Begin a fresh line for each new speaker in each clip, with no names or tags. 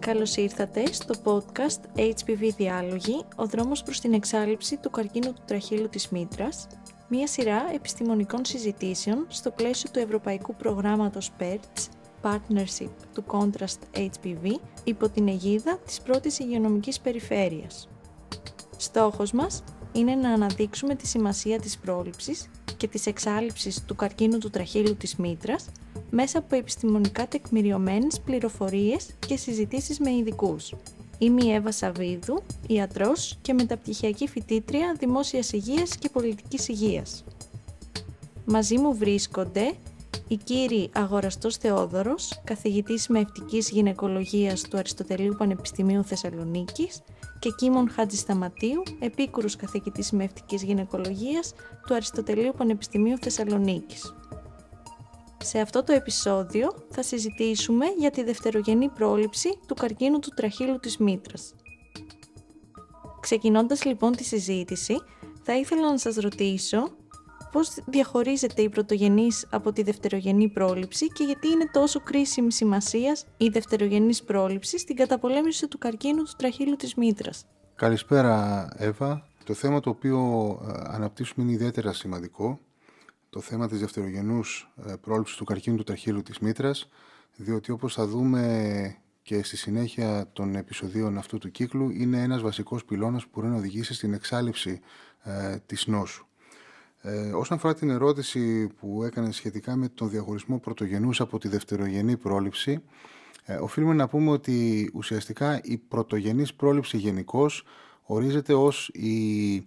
Καλώς ήρθατε στο podcast HPV Διάλογοι, ο δρόμος προς την εξάλειψη του καρκίνου του τραχύλου της μήτρας, μία σειρά επιστημονικών συζητήσεων στο πλαίσιο του Ευρωπαϊκού Προγράμματος PERTS, Partnership του Contrast HPV, υπό την αιγίδα της πρώτης υγειονομικής περιφέρειας. Στόχος μας είναι να αναδείξουμε τη σημασία της πρόληψης και της εξάλειψης του καρκίνου του τραχύλου της μήτρας μέσα από επιστημονικά τεκμηριωμένες πληροφορίες και συζητήσεις με ειδικούς. Είμαι η Εύα Σαββίδου, ιατρός και μεταπτυχιακή φοιτήτρια Δημόσιας Υγείας και Πολιτικής Υγείας. Μαζί μου βρίσκονται οι κύριοι Αγοραστός Θεόδωρος, καθηγητής μευτικής γυναικολογίας του Αριστοτελείου Πανεπιστημίου Θεσσαλονίκης, και Κίμων Χατζησταματίου, επίκουρος καθηγητής μευτικής γυναικολογίας του Αριστοτελείου Πανεπιστημίου Θεσσαλονίκης. Σε αυτό το επεισόδιο θα συζητήσουμε για τη δευτερογενή πρόληψη του καρκίνου του τραχύλου της μήτρας. Ξεκινώντας λοιπόν τη συζήτηση, θα ήθελα να σας ρωτήσω πώς διαχωρίζεται η πρωτογενής από τη δευτερογενή πρόληψη και γιατί είναι τόσο κρίσιμη σημασίας η δευτερογενής πρόληψη στην καταπολέμηση του καρκίνου του τραχύλου της μήτρας.
Καλησπέρα Εύα. Το θέμα το οποίο αναπτύσσουμε είναι ιδιαίτερα σημαντικό. Το θέμα της δευτερογενούς πρόληψης του καρκίνου του τραχύλου της μήτρας, διότι όπως θα δούμε και στη συνέχεια των επεισοδίων αυτού του κύκλου, είναι ένας βασικός πυλώνας που μπορεί να οδηγήσει στην εξάλειψη της νόσου. Όσον αφορά την ερώτηση που έκανε σχετικά με τον διαχωρισμό πρωτογενούς από τη δευτερογενή πρόληψη, οφείλουμε να πούμε ότι ουσιαστικά η πρωτογενής πρόληψη γενικώς ορίζεται ως η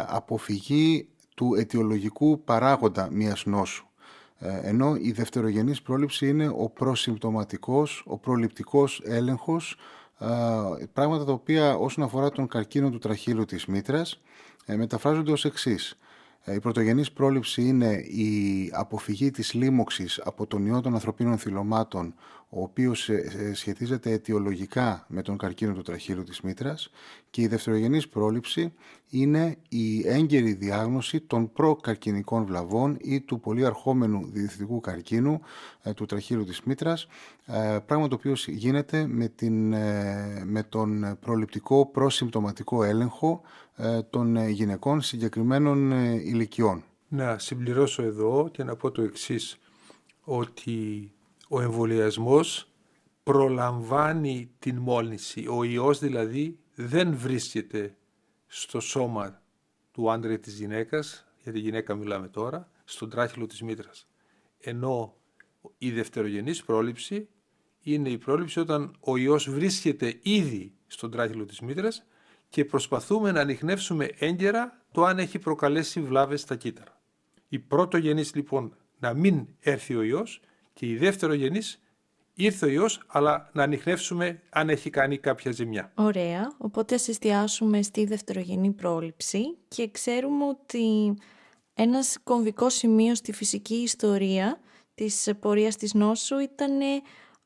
αποφυγή του αιτιολογικού παράγοντα μιας νόσου, ενώ η δευτερογενής πρόληψη είναι ο προσυμπτωματικός, ο προληπτικός έλεγχος, πράγματα τα οποία όσον αφορά τον καρκίνο του τραχύλου της μήτρας μεταφράζονται ως εξής. Η πρωτογενής πρόληψη είναι η αποφυγή της λίμωξης από τον ιό των ανθρωπίνων θυλωμάτων, ο οποίος σχετίζεται αιτιολογικά με τον καρκίνο του τραχύλου της μήτρας, και η δευτερογενής πρόληψη είναι η έγκαιρη διάγνωση των προκαρκινικών βλαβών ή του πολύ αρχόμενου διαιτητικού καρκίνου του τραχύλου της μήτρας, πράγμα το οποίο γίνεται με τον προληπτικό προσυμπτωματικό έλεγχο των γυναικών συγκεκριμένων ηλικιών.
Να συμπληρώσω εδώ και να πω το εξής, ότι ο εμβολιασμός προλαμβάνει την μόλυνση. Ο ιός δηλαδή δεν βρίσκεται στο σώμα του άντρα ή της γυναίκας, για τη γυναίκα μιλάμε τώρα, στον τράχυλο της μήτρας. Ενώ η δευτερογενής πρόληψη είναι η πρόληψη όταν ο ιός βρίσκεται ήδη στον τράχυλο της μήτρας και προσπαθούμε να ανιχνεύσουμε έγκαιρα το αν έχει προκαλέσει βλάβες στα κύτταρα. Η πρωτογενής λοιπόν να μην έρθει ο ιός και η δευτερογενής ήρθε ο ιός, αλλά να ανιχνεύσουμε αν έχει κάνει κάποια ζημιά.
Ωραία, οπότε ας εστιάσουμε στη δευτερογενή πρόληψη και ξέρουμε ότι ένας κομβικό σημείο στη φυσική ιστορία της πορείας της νόσου ήταν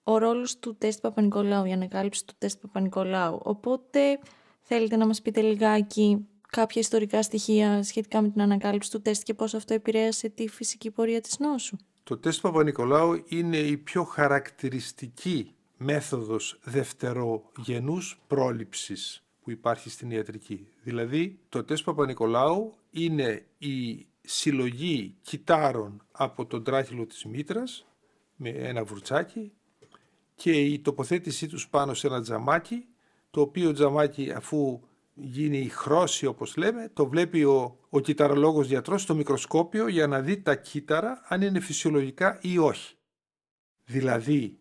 ο ρόλος του τεστ Παπα-Νικολάου, η ανακάλυψη του τεστ Παπα-Νικολάου. Οπότε θέλετε να μας πείτε λιγάκι κάποια ιστορικά στοιχεία σχετικά με την ανακάλυψη του τεστ και πώς αυτό επηρέασε τη φυσική πορεία της νόσου?
Το τεστ Παπα-Νικολάου είναι η πιο χαρακτηριστική μέθοδος δευτερογενούς πρόληψης που υπάρχει στην ιατρική. Δηλαδή, το τεστ Παπα-Νικολάου είναι η συλλογή κυττάρων από τον τράχυλο της μήτρας με ένα βουρτσάκι και η τοποθέτησή τους πάνω σε ένα τζαμάκι, το οποίο τζαμάκι, αφού γίνει η χρώση όπως λέμε, το βλέπει ο κυτταρολόγος γιατρός στο μικροσκόπιο για να δει τα κύτταρα αν είναι φυσιολογικά ή όχι. Δηλαδή,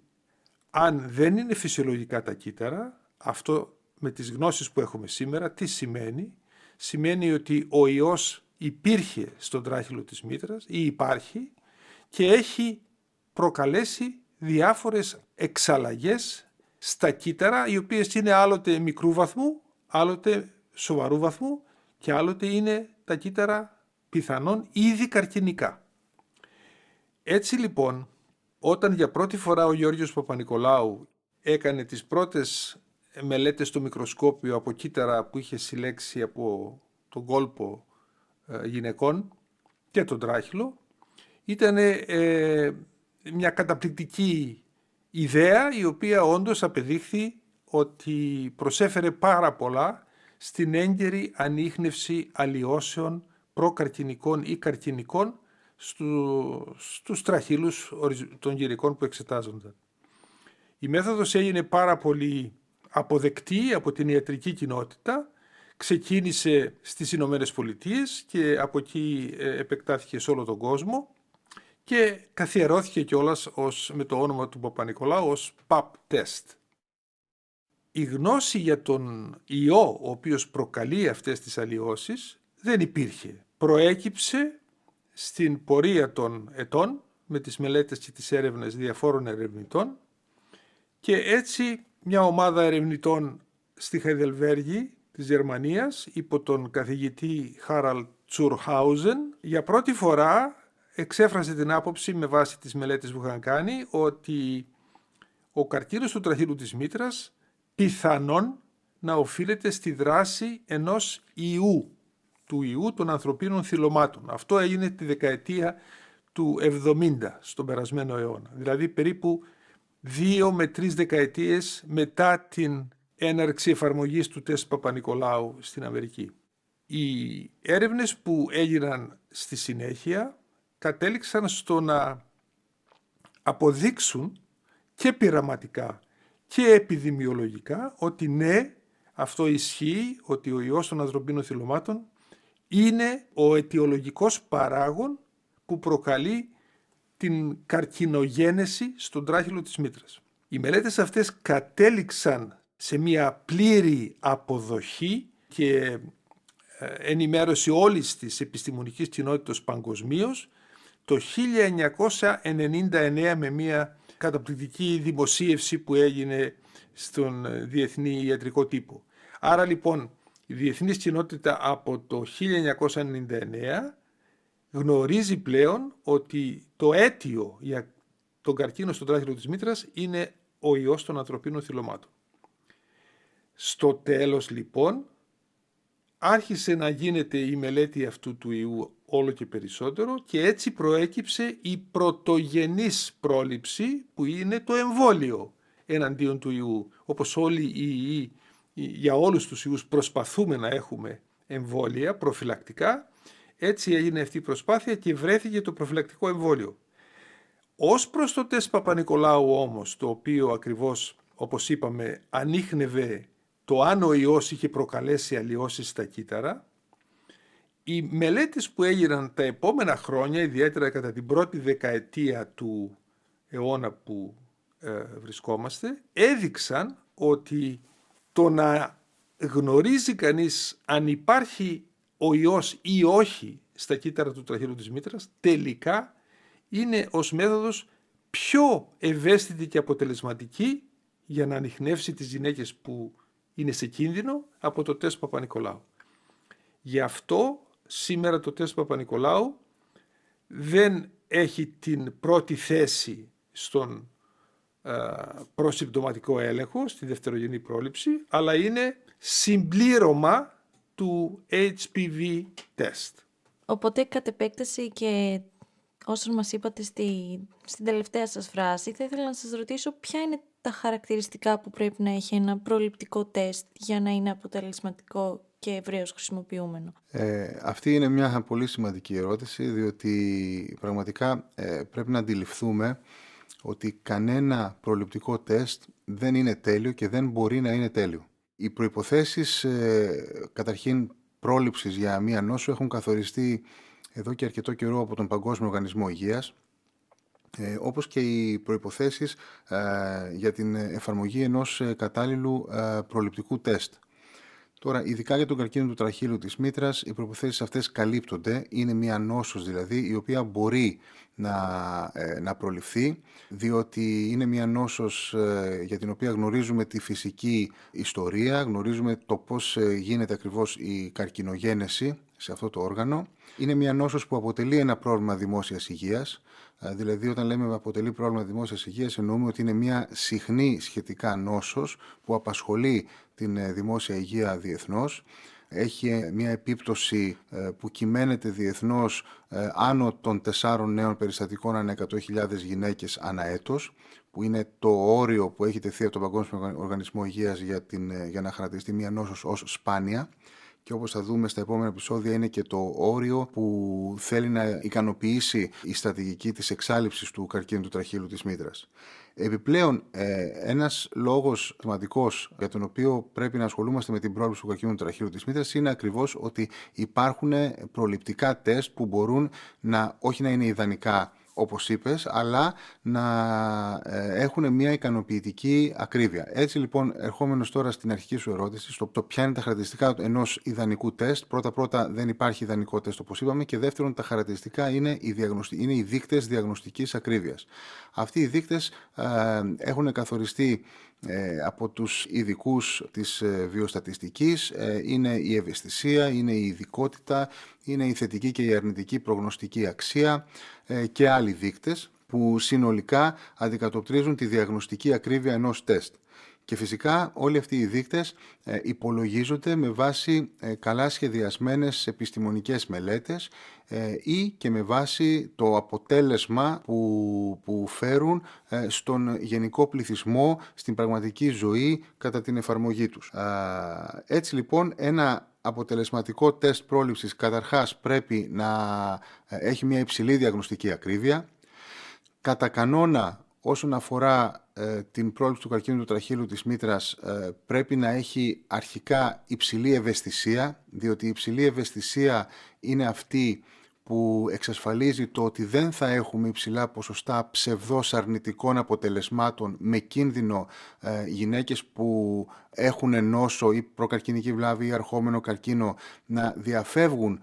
αν δεν είναι φυσιολογικά τα κύτταρα, αυτό με τις γνώσεις που έχουμε σήμερα, τι σημαίνει? Σημαίνει ότι ο ιός υπήρχε στον τράχυλο της μήτρας ή υπάρχει και έχει προκαλέσει διάφορες εξαλλαγές στα κύτταρα, οι οποίες είναι άλλοτε μικρού βαθμού, άλλοτε σοβαρού βαθμού και άλλοτε είναι τα κύτταρα πιθανόν ήδη καρκινικά. Έτσι λοιπόν, όταν για πρώτη φορά ο Γιώργος Παπα-Νικολάου έκανε τις πρώτες μελέτες στο μικροσκόπιο από κύτταρα που είχε συλλέξει από τον κόλπο γυναικών και τον τράχυλο, ήταν μια καταπληκτική ιδέα η οποία όντως απεδείχθη ότι προσέφερε πάρα πολλά στην έγκαιρη ανίχνευση αλλοιώσεων προκαρκινικών ή καρκινικών στους τραχύλους των γυρικών που εξετάζονταν. Η μέθοδος έγινε πάρα πολύ αποδεκτή από την ιατρική κοινότητα, ξεκίνησε στις Ηνωμένες Πολιτείες και από εκεί επεκτάθηκε σε όλο τον κόσμο και καθιερώθηκε κιόλας με το όνομα του Παπα-Νικολάου ως PAP test. Η γνώση για τον ιό ο οποίος προκαλεί αυτές τις αλλοιώσεις δεν υπήρχε. Προέκυψε στην πορεία των ετών με τις μελέτες και τις έρευνες διαφόρων ερευνητών και έτσι μια ομάδα ερευνητών στη Χαϊδελβέργη της Γερμανίας υπό τον καθηγητή Χάραλντ Τσουρχάουζεν για πρώτη φορά εξέφρασε την άποψη με βάση τις μελέτες που είχαν κάνει ότι ο καρκίνος του τραχύλου της μήτρας πιθανόν να οφείλεται στη δράση ενός ιού, του ιού των ανθρωπίνων θυλωμάτων. Αυτό έγινε τη δεκαετία του 70 στον περασμένο αιώνα, δηλαδή περίπου 2 με 3 δεκαετίες μετά την έναρξη εφαρμογής του τεστ Παπα-Νικολάου στην Αμερική. Οι έρευνες που έγιναν στη συνέχεια κατέληξαν στο να αποδείξουν και πειραματικά και επιδημιολογικά ότι ναι, αυτό ισχύει, ότι ο ιός των ανθρωπίνων θυλωμάτων είναι ο αιτιολογικός παράγων που προκαλεί την καρκινογένεση στον τράχυλο της μήτρας. Οι μελέτες αυτές κατέληξαν σε μια πλήρη αποδοχή και ενημέρωση όλης της επιστημονικής κοινότητας παγκοσμίως το 1999 με μια καταπληκτική δημοσίευση που έγινε στον Διεθνή Ιατρικό Τύπο. Άρα λοιπόν η διεθνής κοινότητα από το 1999 γνωρίζει πλέον ότι το αίτιο για τον καρκίνο στον τράχυλο της μήτρας είναι ο ιός των ανθρωπίνων θυλωμάτων. Στο τέλος λοιπόν άρχισε να γίνεται η μελέτη αυτού του ιού όλο και περισσότερο και έτσι προέκυψε η πρωτογενής πρόληψη που είναι το εμβόλιο εναντίον του ιού. Όπως όλοι οι ιοί, για όλους τους ιούς προσπαθούμε να έχουμε εμβόλια προφυλακτικά, έτσι έγινε αυτή η προσπάθεια και βρέθηκε το προφυλακτικό εμβόλιο. Ως προς το τεστ Παπα-Νικολάου όμως, το οποίο ακριβώς όπως είπαμε ανίχνευε το αν ο ιός είχε προκαλέσει αλλοιώσεις στα κύτταρα, οι μελέτες που έγιναν τα επόμενα χρόνια, ιδιαίτερα κατά την πρώτη δεκαετία του αιώνα που βρισκόμαστε, έδειξαν ότι το να γνωρίζει κανείς αν υπάρχει ο ιός ή όχι στα κύτταρα του τραχύλου της μήτρας, τελικά είναι ως μέθοδος πιο ευαίσθητη και αποτελεσματική για να ανιχνεύσει τις γυναίκες που είναι σε κίνδυνο από το τεστ Παπα-Νικολάου. Γι' αυτό σήμερα το τεστ Παπα-Νικολάου δεν έχει την πρώτη θέση στον προσυμπτωματικό έλεγχο, στη δευτερογενή πρόληψη, αλλά είναι συμπλήρωμα του HPV test.
Οπότε κατ' επέκταση και όσον μας είπατε στην τελευταία σας φράση, θα ήθελα να σας ρωτήσω ποια είναι τα χαρακτηριστικά που πρέπει να έχει ένα προληπτικό τεστ για να είναι αποτελεσματικό και ευρέως χρησιμοποιούμενο.
Αυτή είναι μια πολύ σημαντική ερώτηση, διότι πραγματικά πρέπει να αντιληφθούμε ότι κανένα προληπτικό τεστ δεν είναι τέλειο και δεν μπορεί να είναι τέλειο. Οι προϋποθέσεις καταρχήν πρόληψης για μία νόσο έχουν καθοριστεί εδώ και αρκετό καιρό από τον Παγκόσμιο Οργανισμό Υγείας, όπως και οι προϋποθέσεις για την εφαρμογή ενός κατάλληλου προληπτικού τεστ. Τώρα, ειδικά για τον καρκίνο του τραχύλου της μήτρας, οι προϋποθέσεις αυτές καλύπτονται. Είναι μια νόσος δηλαδή, η οποία μπορεί να προληφθεί, διότι είναι μια νόσος για την οποία γνωρίζουμε τη φυσική ιστορία, γνωρίζουμε το πώς γίνεται ακριβώς η καρκινογένεση σε αυτό το όργανο. Είναι μια νόσος που αποτελεί ένα πρόβλημα δημόσιας υγείας. Δηλαδή, όταν λέμε αποτελεί πρόβλημα δημόσιας υγείας, εννοούμε ότι είναι μια συχνή σχετικά νόσος που απασχολεί την δημόσια υγεία διεθνώς. Έχει μια επίπτωση που κυμαίνεται διεθνώς άνω των 4 νέων περιστατικών ανά 100.000 γυναίκες ανά έτος, που είναι το όριο που έχει τεθεί από τον Παγκόσμιο Οργανισμό Υγείας για να χαρακτηριστεί μια νόσος ως σπάνια. Και όπως θα δούμε στα επόμενα επεισόδια, είναι και το όριο που θέλει να ικανοποιήσει η στρατηγική της εξάλειψης του καρκίνου του τραχύλου της μήτρας. Επιπλέον, ένας λόγος σημαντικός για τον οποίο πρέπει να ασχολούμαστε με την πρόληψη του καρκίνου του τραχύλου της μήτρας είναι ακριβώς ότι υπάρχουν προληπτικά τεστ που μπορούν όχι να είναι ιδανικά, όπως είπες, αλλά να έχουν μια ικανοποιητική ακρίβεια. Έτσι λοιπόν, ερχόμενος τώρα στην αρχική σου ερώτηση, στο ποια είναι τα χαρακτηριστικά ενός ιδανικού τεστ. Πρώτα δεν υπάρχει ιδανικό τεστ, όπως είπαμε, και δεύτερον, τα χαρακτηριστικά είναι οι δείκτες διαγνωστικής ακρίβειας. Αυτοί οι δείκτες έχουν καθοριστεί από τους ειδικούς της βιοστατιστικής. Είναι η ευαισθησία, είναι η ειδικότητα, είναι η θετική και η αρνητική προγνωστική αξία και άλλοι δείκτες που συνολικά αντικατοπτρίζουν τη διαγνωστική ακρίβεια ενός τεστ. Και φυσικά όλοι αυτοί οι δείκτες υπολογίζονται με βάση καλά σχεδιασμένες επιστημονικές μελέτες ή και με βάση το αποτέλεσμα που φέρουν στον γενικό πληθυσμό, στην πραγματική ζωή κατά την εφαρμογή τους. Έτσι λοιπόν, ένα αποτελεσματικό τεστ πρόληψης καταρχάς πρέπει να έχει μια υψηλή διαγνωστική ακρίβεια. Κατά κανόνα, όσον αφορά την πρόληψη του καρκίνου του τραχύλου της μήτρας, πρέπει να έχει αρχικά υψηλή ευαισθησία, διότι η υψηλή ευαισθησία είναι αυτή που εξασφαλίζει το ότι δεν θα έχουμε υψηλά ποσοστά ψευδώς αρνητικών αποτελεσμάτων, με κίνδυνο γυναίκες που έχουν νόσο ή προκαρκινική βλάβη ή αρχόμενο καρκίνο να διαφεύγουν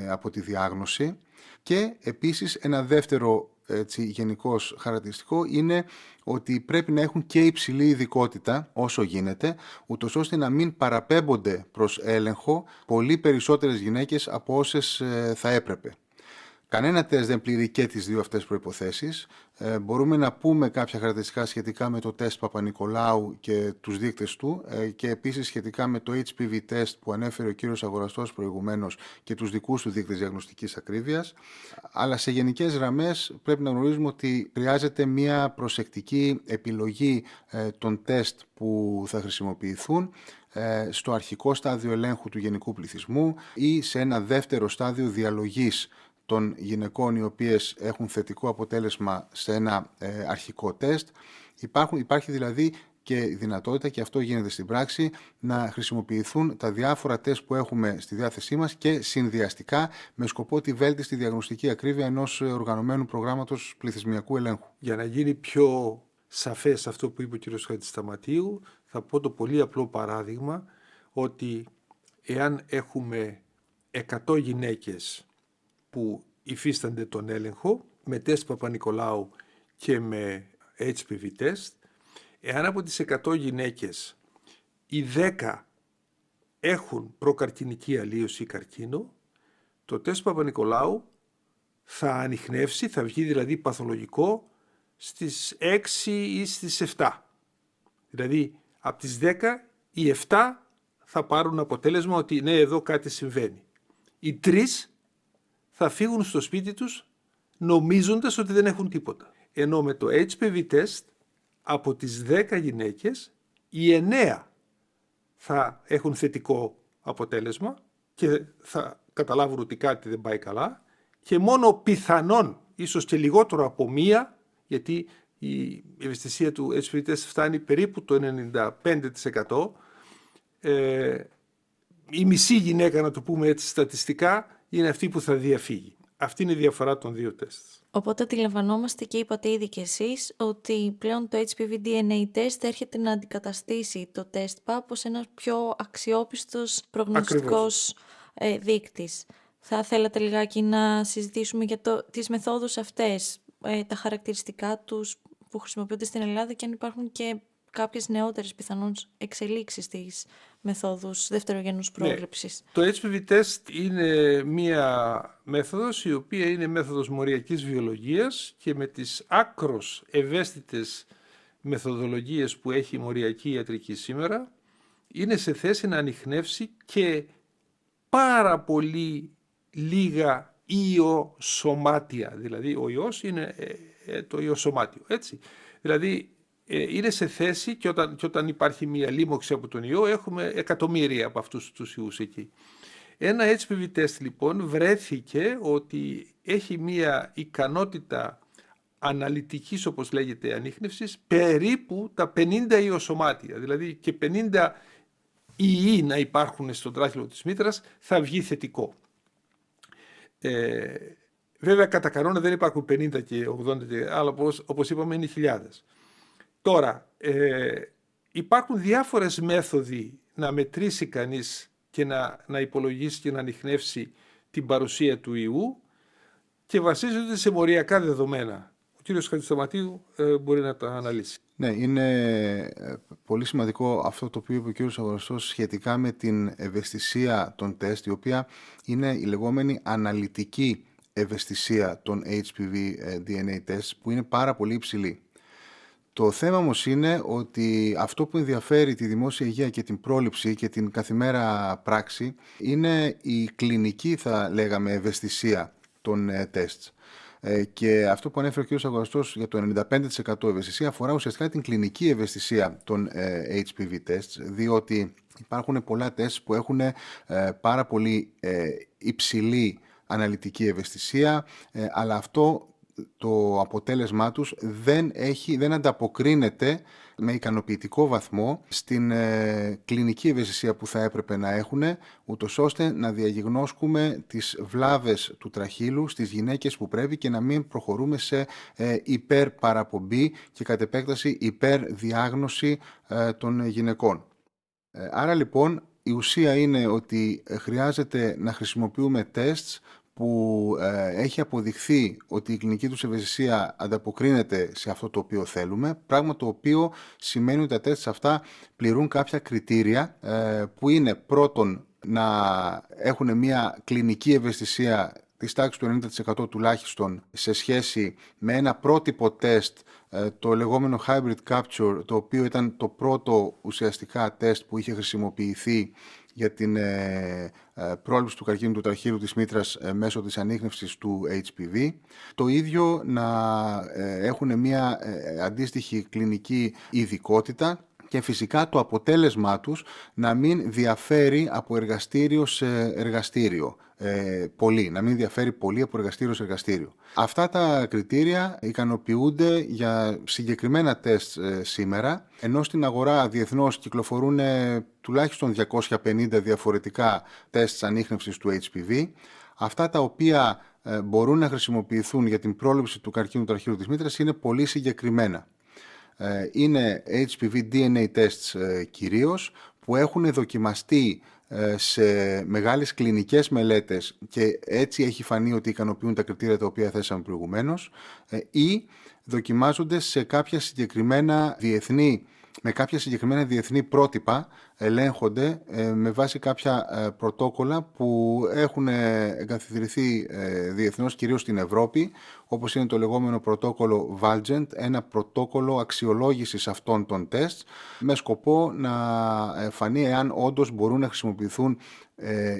από τη διάγνωση. Και επίσης ένα δεύτερο γενικώς χαρακτηριστικό είναι ότι πρέπει να έχουν και υψηλή ειδικότητα όσο γίνεται, ούτως ώστε να μην παραπέμπονται προς έλεγχο πολύ περισσότερες γυναίκες από όσες θα έπρεπε. Κανένα τεστ δεν πληρεί και τις δύο αυτές προϋποθέσεις. Μπορούμε να πούμε κάποια χαρακτηριστικά σχετικά με το τεστ Παπα-Νικολάου και τους δείκτες του και επίσης σχετικά με το HPV τεστ που ανέφερε ο κύριος Αγοραστός προηγουμένως και τους δικούς του δείκτες διαγνωστικής ακρίβειας. Αλλά σε γενικές γραμμές πρέπει να γνωρίζουμε ότι χρειάζεται μια προσεκτική επιλογή των τεστ που θα χρησιμοποιηθούν στο αρχικό στάδιο ελέγχου του γενικού πληθυσμού ή σε ένα δεύτερο στάδιο διαλογής των γυναικών οι οποίες έχουν θετικό αποτέλεσμα σε ένα αρχικό τεστ. Υπάρχει δηλαδή και δυνατότητα, και αυτό γίνεται στην πράξη, να χρησιμοποιηθούν τα διάφορα τεστ που έχουμε στη διάθεσή μας και συνδυαστικά με σκοπό τη βέλτιστη διαγνωστική ακρίβεια ενός οργανωμένου προγράμματος πληθυσμιακού ελέγχου.
Για να γίνει πιο σαφές αυτό που είπε ο κ. Χατζησταματίου, θα πω το πολύ απλό παράδειγμα ότι εάν έχουμε 100 γυναίκες που υφίστανται τον έλεγχο με τεστ Παπα-Νικολάου και με HPV τεστ, εάν από τις 100 γυναίκες οι 10 έχουν προκαρκινική αλλίωση ή καρκίνο, το τεστ Παπα-Νικολάου θα ανιχνεύσει, θα βγει δηλαδή παθολογικό στις 6 ή στις 7. Δηλαδή από τις 10 οι 7 θα πάρουν αποτέλεσμα ότι ναι, εδώ κάτι συμβαίνει. Οι 3 θα φύγουν στο σπίτι τους νομίζοντας ότι δεν έχουν τίποτα. Ενώ με το HPV τεστ από τις 10 γυναίκες οι 9 θα έχουν θετικό αποτέλεσμα και θα καταλάβουν ότι κάτι δεν πάει καλά και μόνο πιθανόν, ίσως και λιγότερο από μία, γιατί η ευαισθησία του HPV τεστ φτάνει περίπου το 95%, η μισή γυναίκα, να το πούμε έτσι στατιστικά, είναι αυτή που θα διαφύγει. Αυτή είναι η διαφορά των δύο τεστ.
Οπότε αντιλαμβανόμαστε και είπατε ήδη κι εσείς ότι πλέον το HPV DNA τεστ έρχεται να αντικαταστήσει το τεστ PAP ως ένας πιο αξιόπιστος προγνωστικός δείκτης. Θα θέλατε λιγάκι να συζητήσουμε για τις μεθόδους αυτές, τα χαρακτηριστικά τους που χρησιμοποιούνται στην Ελλάδα και αν υπάρχουν και κάποιες νεότερες πιθανώς εξελίξεις στις μεθόδους δευτερογενούς πρόληψης.
Ναι. Το HPV test είναι μία μέθοδος η οποία είναι μέθοδος μοριακής βιολογίας και με τις άκρως ευαίσθητες μεθοδολογίες που έχει η μοριακή ιατρική σήμερα είναι σε θέση να ανιχνεύσει και πάρα πολύ λίγα ιοσωμάτια. Δηλαδή ο ιός είναι το ιοσωμάτιο. Έτσι. Δηλαδή είναι σε θέση και όταν υπάρχει μία λίμωξη από τον ιό έχουμε εκατομμύρια από αυτούς τους ιούς εκεί. Ένα HPV test λοιπόν βρέθηκε ότι έχει μία ικανότητα αναλυτικής, όπως λέγεται, ανίχνευσης περίπου τα 50 ιοσωμάτια. Δηλαδή και 50 ιοί να υπάρχουν στον τράχυλο της μήτρας θα βγει θετικό. Βέβαια κατά κανόνα δεν υπάρχουν 50 και 80, αλλά όπως είπαμε είναι χιλιάδες. Τώρα, υπάρχουν διάφορες μέθοδοι να μετρήσει κανείς και να υπολογίσει και να ανιχνεύσει την παρουσία του ιού και βασίζονται σε μοριακά δεδομένα. Ο κύριος Χατζησταματίου μπορεί να τα αναλύσει.
Ναι, είναι πολύ σημαντικό αυτό το οποίο είπε ο κύριος Αγοραστός σχετικά με την ευαισθησία των τεστ, η οποία είναι η λεγόμενη αναλυτική ευαισθησία των HPV DNA τεστ, που είναι πάρα πολύ υψηλή. Το θέμα όμως είναι ότι αυτό που ενδιαφέρει τη δημόσια υγεία και την πρόληψη και την καθημέρα πράξη είναι η κλινική, θα λέγαμε, ευαισθησία των τεστ. Και αυτό που ανέφερε ο κ. Αγοραστός για το 95% ευαισθησία αφορά ουσιαστικά την κλινική ευαισθησία των HPV tests, διότι υπάρχουν πολλά τεστ που έχουν πάρα πολύ υψηλή αναλυτική ευαισθησία, αλλά αυτό το αποτέλεσμά τους δεν ανταποκρίνεται με ικανοποιητικό βαθμό στην κλινική ευαισθησία που θα έπρεπε να έχουν, ούτως ώστε να διαγνώσκουμε τις βλάβες του τραχύλου στις γυναίκες που πρέπει και να μην προχωρούμε σε υπερπαραπομπή και κατ' επέκταση υπερδιάγνωση των γυναικών. Άρα λοιπόν η ουσία είναι ότι χρειάζεται να χρησιμοποιούμε τεστ που έχει αποδειχθεί ότι η κλινική τους ευαισθησία ανταποκρίνεται σε αυτό το οποίο θέλουμε, πράγμα το οποίο σημαίνει ότι τα τεστ αυτά πληρούν κάποια κριτήρια που είναι πρώτον να έχουν μια κλινική ευαισθησία της τάξης του 90% τουλάχιστον σε σχέση με ένα πρότυπο τεστ, το λεγόμενο hybrid capture, το οποίο ήταν το πρώτο ουσιαστικά τεστ που είχε χρησιμοποιηθεί για την πρόληψη του καρκίνου του τραχύλου της μήτρας μέσω της ανίχνευσης του HPV. Το ίδιο να έχουν μια αντίστοιχη κλινική ειδικότητα και φυσικά το αποτέλεσμά τους να μην διαφέρει από εργαστήριο σε εργαστήριο. Να μην διαφέρει πολύ από εργαστήριο σε εργαστήριο. Αυτά τα κριτήρια ικανοποιούνται για συγκεκριμένα τεστ σήμερα, ενώ στην αγορά διεθνώς κυκλοφορούν τουλάχιστον 250 διαφορετικά τεστ ανίχνευσης του HPV. Αυτά τα οποία μπορούν να χρησιμοποιηθούν για την πρόληψη του καρκίνου τραχύλου της μήτρας είναι πολύ συγκεκριμένα. Είναι HPV DNA tests κυρίως, που έχουν δοκιμαστεί σε μεγάλες κλινικές μελέτες και έτσι έχει φανεί ότι ικανοποιούν τα κριτήρια τα οποία θέσαμε προηγουμένως, ή δοκιμάζονται σε κάποια συγκεκριμένα διεθνή πρότυπα, ελέγχονται με βάση κάποια πρωτόκολλα που έχουν εγκαθιδρυθεί διεθνώς, κυρίως στην Ευρώπη, όπως είναι το λεγόμενο πρωτόκολλο Valgent, ένα πρωτόκολλο αξιολόγησης αυτών των τεστ, με σκοπό να φανεί εάν όντως μπορούν να χρησιμοποιηθούν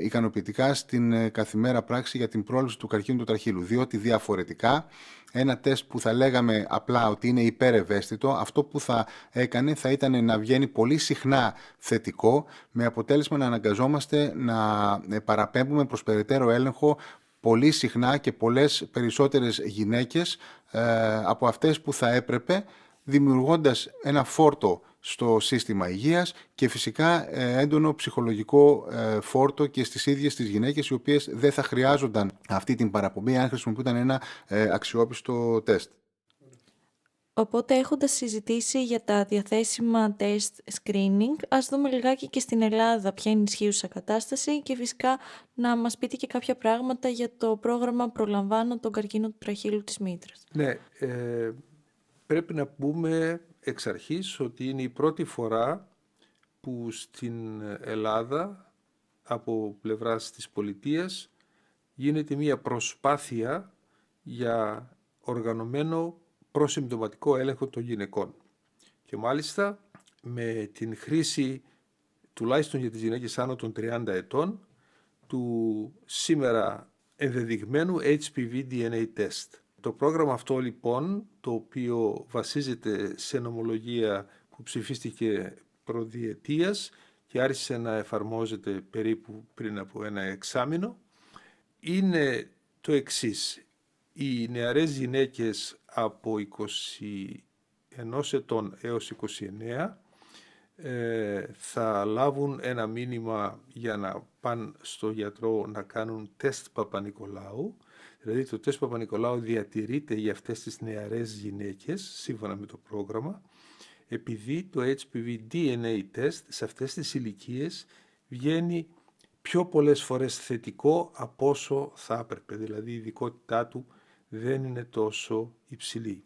ικανοποιητικά στην καθημέρα πράξη για την πρόληψη του καρκίνου του τραχύλου, διότι διαφορετικά ένα τεστ που θα λέγαμε απλά ότι είναι υπερευαίσθητο, αυτό που θα έκανε θα ήταν να βγαίνει πολύ συχνά θετικό, με αποτέλεσμα να αναγκαζόμαστε να παραπέμπουμε προς περαιτέρω έλεγχο πολύ συχνά και πολλές περισσότερες γυναίκες από αυτές που θα έπρεπε, δημιουργώντας ένα φόρτο στο σύστημα υγείας και φυσικά έντονο ψυχολογικό φόρτο και στις ίδιες τις γυναίκες, οι οποίες δεν θα χρειάζονταν αυτή την παραπομπή αν χρησιμοποιούνταν ένα αξιόπιστο τεστ.
Οπότε, έχοντας συζητήσει για τα διαθέσιμα τεστ screening, ας δούμε λιγάκι και στην Ελλάδα ποια είναι η ισχύουσα κατάσταση και φυσικά να μας πείτε και κάποια πράγματα για το πρόγραμμα «Προλαμβάνω τον καρκίνο του τραχύλου της μήτρας».
Ναι, πρέπει να πούμε εξ αρχής ότι είναι η πρώτη φορά που στην Ελλάδα από πλευράς της πολιτείας γίνεται μια προσπάθεια για οργανωμένο προσυμπτωματικό έλεγχο των γυναικών. Και μάλιστα με την χρήση, τουλάχιστον για τις γυναίκες άνω των 30 ετών, του σήμερα ενδεδειγμένου HPV DNA test. Το πρόγραμμα αυτό λοιπόν, το οποίο βασίζεται σε νομολογία που ψηφίστηκε προδιετίας και άρχισε να εφαρμόζεται περίπου πριν από ένα εξάμηνο, είναι το εξής. Οι νεαρές γυναίκες από 21 ετών έως 29 θα λάβουν ένα μήνυμα για να πάνε στο γιατρό να κάνουν τεστ Παπα-Νικολάου. Δηλαδή το τεστ Παπα-Νικολάου διατηρείται για αυτές τις νεαρές γυναίκες σύμφωνα με το πρόγραμμα, επειδή το HPV DNA τεστ σε αυτές τις ηλικίες βγαίνει πιο πολλές φορές θετικό από όσο θα έπρεπε, δηλαδή η ειδικότητά του δεν είναι τόσο υψηλή.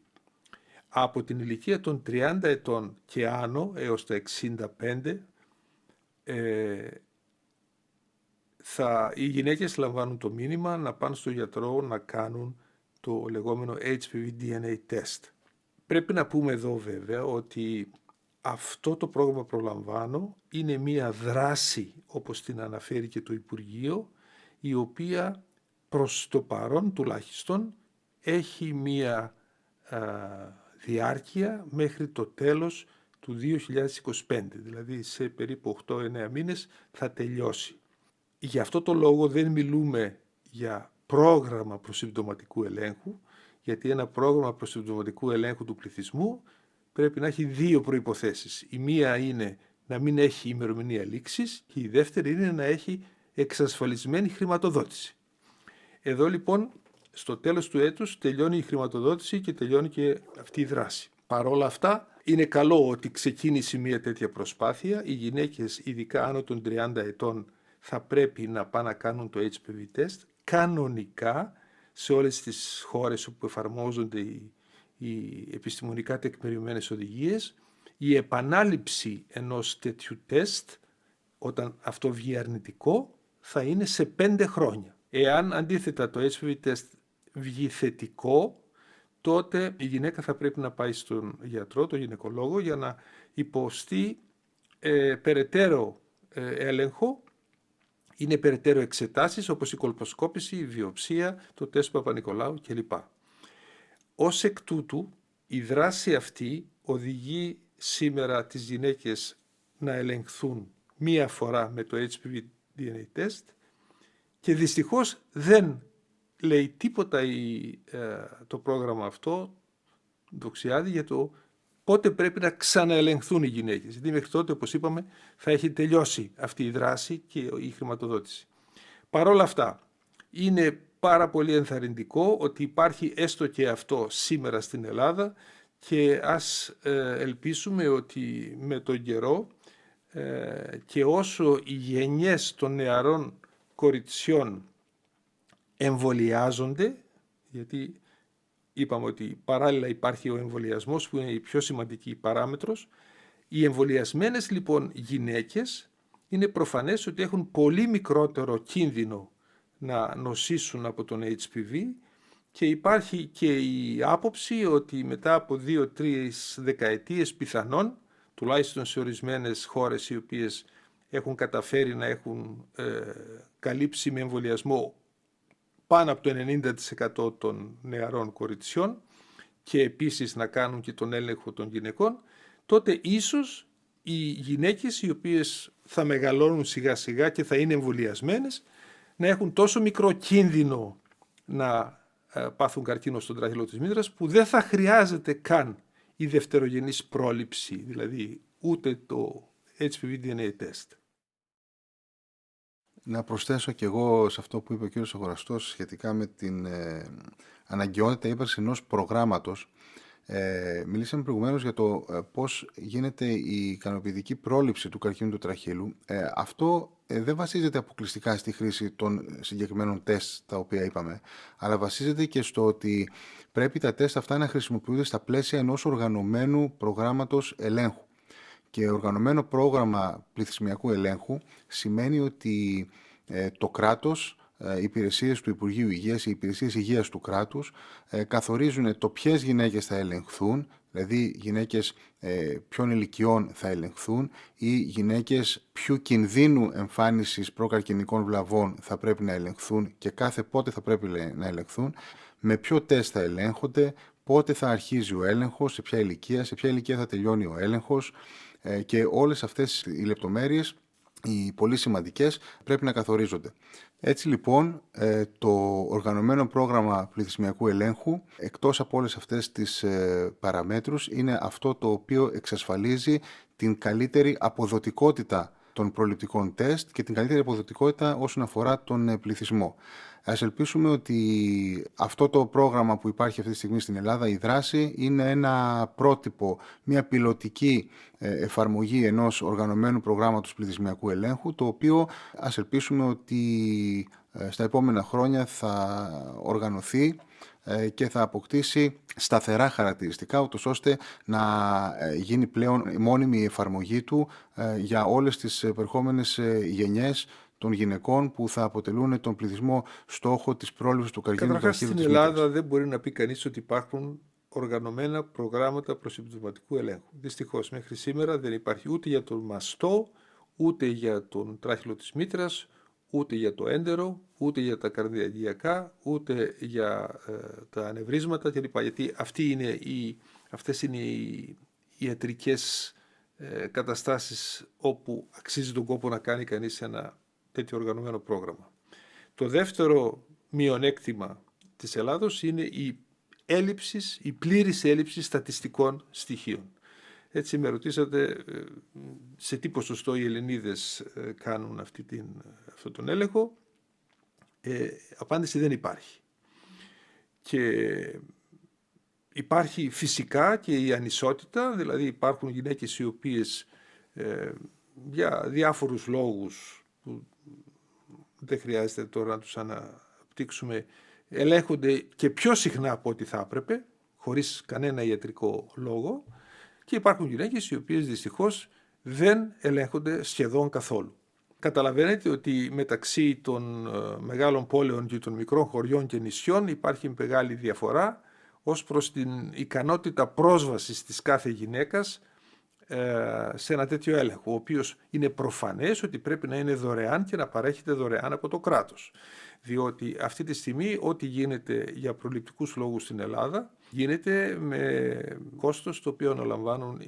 Από την ηλικία των 30 ετών και άνω έως τα 65 οι γυναίκες λαμβάνουν το μήνυμα να πάνε στο γιατρό να κάνουν το λεγόμενο HPV DNA test. Πρέπει να πούμε εδώ βέβαια ότι αυτό το πρόγραμμα προλαμβάνω είναι μία δράση, όπως την αναφέρει και το Υπουργείο, η οποία προς το παρόν τουλάχιστον έχει μία διάρκεια μέχρι το τέλος του 2025, δηλαδή σε περίπου 8-9 μήνες θα τελειώσει. Γι' αυτό το λόγο δεν μιλούμε για πρόγραμμα προσυμπτωματικού ελέγχου, γιατί ένα πρόγραμμα προσυμπτωματικού ελέγχου του πληθυσμού πρέπει να έχει δύο προϋποθέσεις. Η μία είναι να μην έχει ημερομηνία λήξης και η δεύτερη είναι να έχει εξασφαλισμένη χρηματοδότηση. Εδώ λοιπόν στο τέλος του έτους τελειώνει η χρηματοδότηση και τελειώνει και αυτή η δράση. Παρ' όλα αυτά είναι καλό ότι ξεκίνησε μια τέτοια προσπάθεια. Οι γυναίκες ειδικά άνω των 30 ετών θα πρέπει να πάνε να κάνουν το HPV test κανονικά σε όλες τις χώρες όπου εφαρμόζονται οι επιστημονικά τεκμηριωμένες οδηγίες. Η επανάληψη ενός τέτοιου τεστ, όταν αυτό βγει αρνητικό, θα είναι σε 5 χρόνια. Εάν αντίθετα το HPV test βγει θετικό, τότε η γυναίκα θα πρέπει να πάει στον γιατρό, τον γυναικολόγο, για να υποστεί περαιτέρω έλεγχο. Είναι περαιτέρω εξετάσεις όπως η κολποσκόπηση, η βιοψία, το τεστ Παπα-Νικολάου κλπ. Ως εκ τούτου, η δράση αυτή οδηγεί σήμερα τις γυναίκες να ελεγχθούν μία φορά με το HPV DNA test και δυστυχώς δεν λέει τίποτα το πρόγραμμα αυτό, δοξιάδη, για το πότε πρέπει να ξαναελεγχθούν οι γυναίκες. Γιατί μέχρι τότε, όπως είπαμε, θα έχει τελειώσει αυτή η δράση και η χρηματοδότηση. Παρ' όλα αυτά, είναι πάρα πολύ ενθαρρυντικό ότι υπάρχει έστω και αυτό σήμερα στην Ελλάδα και ας ελπίσουμε ότι με τον καιρό και όσο οι γενιές των νεαρών κοριτσιών εμβολιάζονται, γιατί είπαμε ότι παράλληλα υπάρχει ο εμβολιασμός που είναι η πιο σημαντική παράμετρος, οι εμβολιασμένες λοιπόν γυναίκες είναι προφανές ότι έχουν πολύ μικρότερο κίνδυνο να νοσήσουν από τον HPV και υπάρχει και η άποψη ότι μετά από 2-3 δεκαετίες πιθανόν, τουλάχιστον σε ορισμένες χώρες οι οποίες έχουν καταφέρει να έχουν καλύψει με εμβολιασμό πάνω από το 90% των νεαρών κοριτσιών και επίσης να κάνουν και τον έλεγχο των γυναικών, τότε ίσως οι γυναίκες οι οποίες θα μεγαλώνουν σιγά σιγά και θα είναι εμβολιασμένες να έχουν τόσο μικρό κίνδυνο να πάθουν καρκίνο στον τράχηλο της μήτρας που δεν θα χρειάζεται καν η δευτερογενής πρόληψη, δηλαδή ούτε το HPV DNA test.
Να προσθέσω και εγώ σε αυτό που είπε ο κύριος Αγοραστός σχετικά με την αναγκαιότητα ύπαρξης ενός προγράμματος. Μιλήσαμε προηγουμένως για το πώς γίνεται η ικανοποιητική πρόληψη του καρκίνου του τραχύλου. Αυτό δεν βασίζεται αποκλειστικά στη χρήση των συγκεκριμένων τεστ τα οποία είπαμε, αλλά βασίζεται και στο ότι πρέπει τα τεστ αυτά να χρησιμοποιούνται στα πλαίσια ενός οργανωμένου προγράμματος ελέγχου. Και οργανωμένο πρόγραμμα πληθυσμιακού ελέγχου σημαίνει ότι το κράτος, οι υπηρεσίες του Υπουργείου Υγείας, οι υπηρεσίες υγείας του κράτους καθορίζουν το ποιες γυναίκες θα ελεγχθούν, Δηλαδή γυναίκες ποιων ηλικιών θα ελεγχθούν ή γυναίκες ποιου κινδύνου εμφάνισης προκαρκινικών βλαβών θα πρέπει να ελεγχθούν και κάθε πότε θα πρέπει να ελεγχθούν, με ποιο τεστ θα ελέγχονται, πότε θα αρχίζει ο έλεγχος, σε ποια ηλικία θα τελειώνει ο έλεγχος, και όλες αυτές οι λεπτομέρειες, οι πολύ σημαντικές, πρέπει να καθορίζονται. Έτσι λοιπόν, το οργανωμένο πρόγραμμα πληθυσμιακού ελέγχου, εκτός από όλες αυτές τις παραμέτρους, είναι αυτό το οποίο εξασφαλίζει την καλύτερη αποδοτικότητα των προληπτικών τεστ και την καλύτερη αποδοτικότητα όσον αφορά τον πληθυσμό. Ας ελπίσουμε ότι αυτό το πρόγραμμα που υπάρχει αυτή τη στιγμή στην Ελλάδα, η δράση, είναι ένα πρότυπο, μια πιλωτική εφαρμογή ενός οργανωμένου προγράμματος πληθυσμιακού ελέγχου, το οποίο ας ελπίσουμε ότι στα επόμενα χρόνια θα οργανωθεί και θα αποκτήσει σταθερά χαρακτηριστικά, ούτως ώστε να γίνει πλέον μόνιμη η εφαρμογή του για όλες τις επερχόμενες γενιές των γυναικών που θα αποτελούν τον πληθυσμό στόχο της πρόληψης του καρκίνου του τραχύλου της μήτρας.
Στην Ελλάδα δεν μπορεί να πει κανείς ότι υπάρχουν οργανωμένα προγράμματα προσυμπτωματικού ελέγχου. Δυστυχώς μέχρι σήμερα δεν υπάρχει ούτε για τον μαστό, ούτε για τον τράχυλο της μήτρας, ούτε για το έντερο, ούτε για τα καρδιαγγειακά, ούτε για τα ανεβρίσματα κλπ. Γιατί αυτές είναι οι ιατρικές καταστάσεις όπου αξίζει τον κόπο να κάνει κανείς ένα τέτοιο οργανωμένο πρόγραμμα. Το δεύτερο μειονέκτημα της Ελλάδος είναι η πλήρης έλλειψη στατιστικών στοιχείων. Έτσι με ρωτήσατε σε τι ποσοστό οι Ελληνίδες κάνουν αυτόν τον έλεγχο. Απάντηση: δεν υπάρχει. Και υπάρχει φυσικά και η ανισότητα, δηλαδή υπάρχουν γυναίκες οι οποίες για διάφορους λόγους που δεν χρειάζεται τώρα να τους αναπτύξουμε, ελέγχονται και πιο συχνά από ό,τι θα έπρεπε, χωρίς κανένα ιατρικό λόγο, και υπάρχουν γυναίκες οι οποίες δυστυχώς δεν ελέγχονται σχεδόν καθόλου. Καταλαβαίνετε ότι μεταξύ των μεγάλων πόλεων και των μικρών χωριών και νησιών υπάρχει μεγάλη διαφορά ως προς την ικανότητα πρόσβασης της κάθε γυναίκας σε ένα τέτοιο έλεγχο, ο οποίος είναι προφανές ότι πρέπει να είναι δωρεάν και να παρέχεται δωρεάν από το κράτος. Διότι αυτή τη στιγμή ό,τι γίνεται για προληπτικούς λόγους στην Ελλάδα γίνεται με κόστος το οποίο αναλαμβάνουν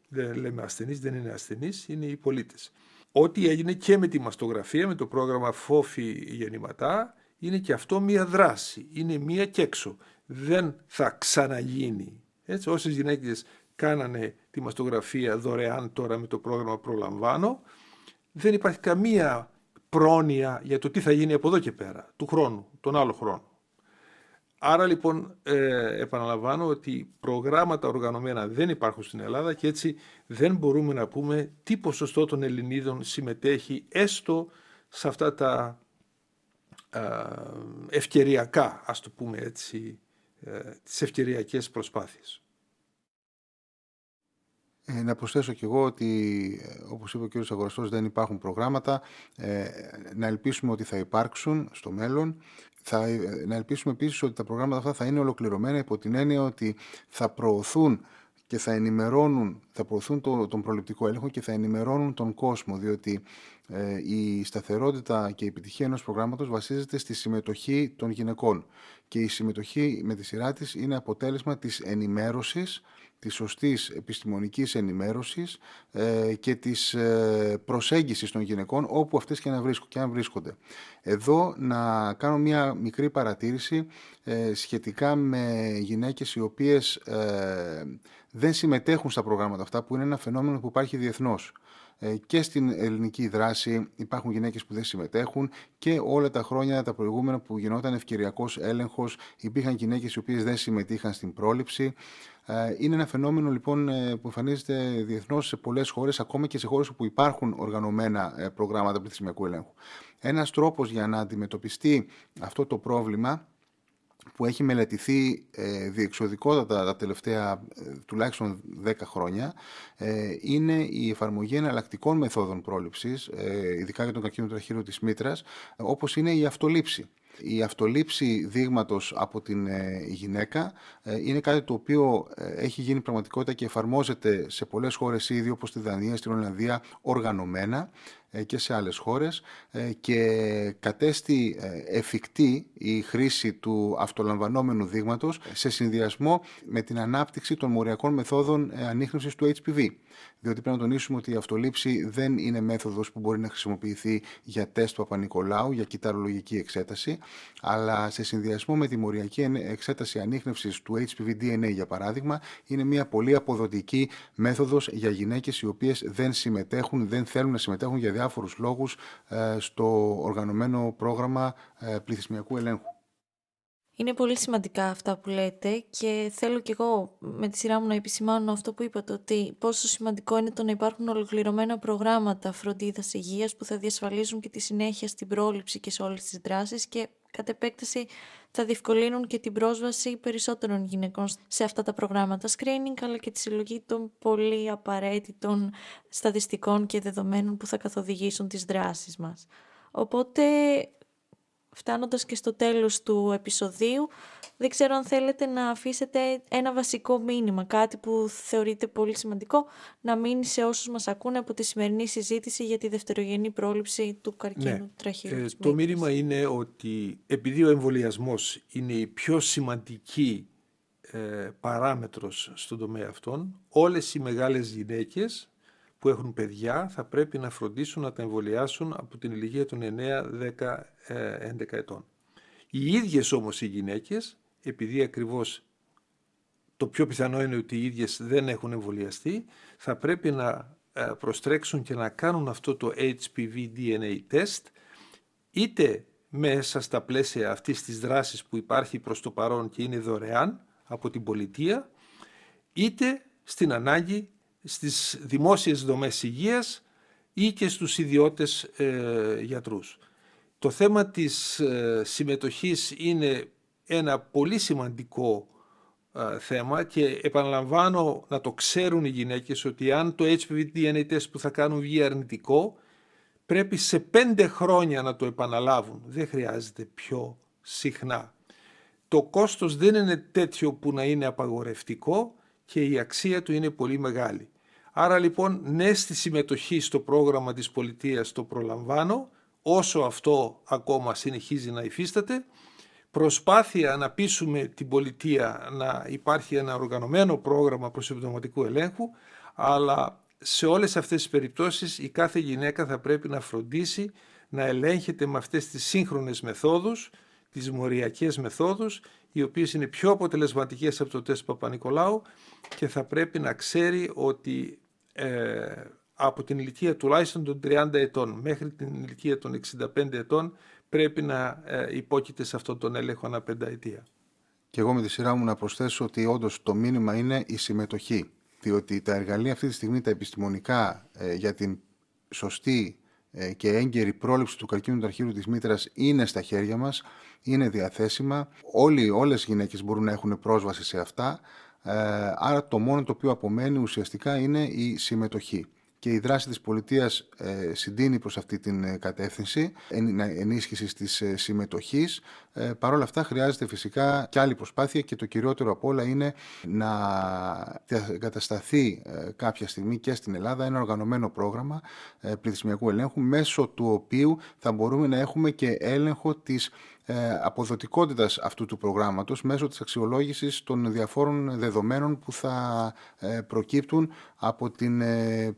δεν λέμε ασθενείς, δεν είναι ασθενείς, είναι οι πολίτες. Ό,τι έγινε και με τη μαστογραφία, με το πρόγραμμα Φόφη γεννηματά, είναι και αυτό μία δράση, είναι μία και έξω. Δεν θα ξαναγίνει. Έτσι, όσες γυναίκες κάνανε τη μαστογραφία δωρεάν τώρα με το πρόγραμμα Προλαμβάνω, δεν υπάρχει καμία πρόνοια για το τι θα γίνει από εδώ και πέρα, του χρόνου, τον άλλο χρόνο. Άρα λοιπόν επαναλαμβάνω ότι προγράμματα οργανωμένα δεν υπάρχουν στην Ελλάδα και έτσι δεν μπορούμε να πούμε τι ποσοστό των Ελληνίδων συμμετέχει έστω σε αυτά τα ευκαιριακά, ας το πούμε έτσι, τις ευκαιριακές προσπάθειες.
Να προσθέσω και εγώ ότι, όπως είπε ο κ. Αγοραστός, δεν υπάρχουν προγράμματα. Να ελπίσουμε ότι θα υπάρξουν στο μέλλον. Να ελπίσουμε επίσης ότι τα προγράμματα αυτά θα είναι ολοκληρωμένα υπό την έννοια ότι θα προωθούν και θα προωθούν τον προληπτικό έλεγχο και θα ενημερώνουν τον κόσμο, διότι η σταθερότητα και η επιτυχία ενός προγράμματος βασίζεται στη συμμετοχή των γυναικών και η συμμετοχή με τη σειρά της είναι αποτέλεσμα της ενημέρωσης, της σωστής επιστημονικής ενημέρωσης και της προσέγγισης των γυναικών όπου αυτές και αν βρίσκονται. Εδώ να κάνω μια μικρή παρατήρηση σχετικά με γυναίκες οι οποίες δεν συμμετέχουν στα προγράμματα αυτά, που είναι ένα φαινόμενο που υπάρχει διεθνώς. Και στην ελληνική δράση υπάρχουν γυναίκες που δεν συμμετέχουν και όλα τα χρόνια τα προηγούμενα που γινόταν ευκαιριακός έλεγχος υπήρχαν γυναίκες οι οποίες δεν συμμετείχαν στην πρόληψη. Είναι ένα φαινόμενο λοιπόν που εμφανίζεται διεθνώς σε πολλές χώρες, ακόμα και σε χώρες όπου υπάρχουν οργανωμένα προγράμματα πληθυσμιακού ελέγχου. Ένας τρόπος για να αντιμετωπιστεί αυτό το πρόβλημα, που έχει μελετηθεί διεξοδικότατα τα τελευταία τουλάχιστον 10 χρόνια, είναι η εφαρμογή εναλλακτικών μεθόδων πρόληψης, ειδικά για τον καρκίνο του τραχύλου της μήτρας, όπως είναι η αυτολήψη. Η αυτολήψη δείγματος από την γυναίκα είναι κάτι το οποίο έχει γίνει πραγματικότητα και εφαρμόζεται σε πολλές χώρες ήδη, όπως στη Δανία, στην Ολλανδία, οργανωμένα και σε άλλες χώρες, και κατέστη εφικτή η χρήση του αυτολαμβανόμενου δείγματος σε συνδυασμό με την ανάπτυξη των μοριακών μεθόδων ανίχνευσης του HPV. Διότι πρέπει να τονίσουμε ότι η αυτολήψη δεν είναι μέθοδος που μπορεί να χρησιμοποιηθεί για τεστ Παπα-Νικολάου, για κυταρολογική εξέταση, αλλά σε συνδυασμό με τη μοριακή εξέταση ανίχνευσης του HPV-DNA, για παράδειγμα, είναι μια πολύ αποδοτική μέθοδος για γυναίκες οι οποίες δεν θέλουν να συμμετέχουν για διάφορους λόγους στο οργανωμένο πρόγραμμα πληθυσμιακού ελέγχου.
Είναι πολύ σημαντικά αυτά που λέτε και θέλω κι εγώ με τη σειρά μου να επισημάνω αυτό που είπατε, ότι πόσο σημαντικό είναι το να υπάρχουν ολοκληρωμένα προγράμματα φροντίδας υγείας που θα διασφαλίζουν και τη συνέχεια στην πρόληψη και σε όλες τις δράσεις και κατ' επέκταση θα διευκολύνουν και την πρόσβαση περισσότερων γυναικών σε αυτά τα προγράμματα screening, αλλά και τη συλλογή των πολύ απαραίτητων στατιστικών και δεδομένων που θα καθοδηγήσουν τις δράσεις μας. Οπότε, φτάνοντας και στο τέλος του επεισοδίου, δεν ξέρω αν θέλετε να αφήσετε ένα βασικό μήνυμα, κάτι που θεωρείτε πολύ σημαντικό να μείνει σε όσους μας ακούνε από τη σημερινή συζήτηση για τη δευτερογενή πρόληψη του καρκίνου του τραχύλου της μήτρας.
Το μήνυμα είναι ότι επειδή ο εμβολιασμός είναι η πιο σημαντική παράμετρος στον τομέα αυτόν, όλες οι μεγάλες γυναίκες που έχουν παιδιά θα πρέπει να φροντίσουν να τα εμβολιάσουν από την ηλικία των 9, 10, 11 ετών. Οι ίδιες όμως οι γυναίκες, επειδή ακριβώς το πιο πιθανό είναι ότι οι ίδιες δεν έχουν εμβολιαστεί, θα πρέπει να προστρέξουν και να κάνουν αυτό το HPV-DNA test, είτε μέσα στα πλαίσια αυτής της δράσης που υπάρχει προς το παρόν και είναι δωρεάν από την πολιτεία, είτε στην ανάγκη στις δημόσιες δομές υγείας ή και στους ιδιώτες γιατρούς. Το θέμα της συμμετοχής είναι ένα πολύ σημαντικό θέμα και επαναλαμβάνω να το ξέρουν οι γυναίκες ότι αν το HPV-DNA test που θα κάνουν βγει αρνητικό, πρέπει σε 5 χρόνια να το επαναλάβουν. Δεν χρειάζεται πιο συχνά. Το κόστος δεν είναι τέτοιο που να είναι απαγορευτικό και η αξία του είναι πολύ μεγάλη. Άρα λοιπόν, ναι στη συμμετοχή στο πρόγραμμα της πολιτείας το προλαμβάνω, όσο αυτό ακόμα συνεχίζει να υφίσταται, προσπάθεια να πείσουμε την πολιτεία να υπάρχει ένα οργανωμένο πρόγραμμα προσυμπτωματικού ελέγχου, αλλά σε όλες αυτές τις περιπτώσεις η κάθε γυναίκα θα πρέπει να φροντίσει να ελέγχεται με αυτές τις σύγχρονες μεθόδους, τις μοριακές μεθόδους, οι οποίες είναι πιο αποτελεσματικές από το τεστ Παπα-Νικολάου και θα πρέπει να ξέρει ότι από την ηλικία τουλάχιστον των 30 ετών μέχρι την ηλικία των 65 ετών πρέπει να υπόκειται σε αυτόν τον έλεγχο ανά 5 ετία.
Και εγώ με τη σειρά μου να προσθέσω ότι όντως το μήνυμα είναι η συμμετοχή, διότι τα εργαλεία αυτή τη στιγμή τα επιστημονικά για την σωστή και έγκαιρη πρόληψη του καρκίνου του τραχύλου της μήτρας είναι στα χέρια μας, είναι διαθέσιμα, όλες οι γυναίκες μπορούν να έχουν πρόσβαση σε αυτά, άρα το μόνο το οποίο απομένει ουσιαστικά είναι η συμμετοχή. Και η δράση της πολιτείας συντείνει προς αυτή την κατεύθυνση ενίσχυσης της συμμετοχής. Παρ' όλα αυτά χρειάζεται φυσικά και άλλη προσπάθεια και το κυριότερο απ' όλα είναι να εγκατασταθεί κάποια στιγμή και στην Ελλάδα ένα οργανωμένο πρόγραμμα πληθυσμιακού ελέγχου, μέσω του οποίου θα μπορούμε να έχουμε και έλεγχο της αποδοτικότητας αυτού του προγράμματος μέσω της αξιολόγησης των διαφόρων δεδομένων που θα προκύπτουν από την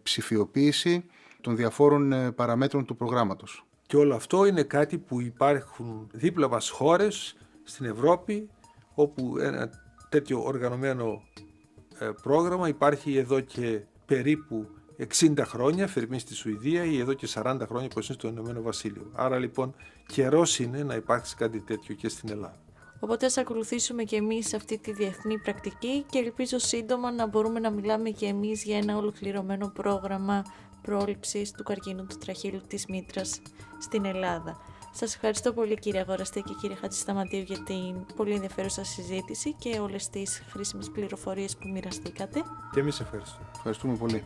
ψηφιοποίηση των διαφόρων παραμέτρων του προγράμματος.
Και όλο αυτό είναι κάτι που υπάρχουν δίπλα μας χώρες στην Ευρώπη, όπου ένα τέτοιο οργανωμένο πρόγραμμα υπάρχει εδώ και περίπου 60 χρόνια, φερμί στη Σουηδία, ή εδώ και 40 χρόνια όπως είναι στο Ηνωμένο Βασίλειο. Άρα λοιπόν καιρός είναι να υπάρξει κάτι τέτοιο και στην Ελλάδα.
Οπότε ας ακολουθήσουμε και εμείς αυτή τη διεθνή πρακτική και ελπίζω σύντομα να μπορούμε να μιλάμε και εμείς για ένα ολοκληρωμένο πρόγραμμα πρόληψης του καρκίνου του τραχύλου της μήτρας στην Ελλάδα. Σας ευχαριστώ πολύ κύριε Αγοραστέ και κύριε Χατζησταματίου για την πολύ ενδιαφέρουσα συζήτηση και όλες τις χρήσιμες πληροφορίες που μοιραστήκατε.
Και εμείς ευχαριστούμε.
Ευχαριστούμε πολύ.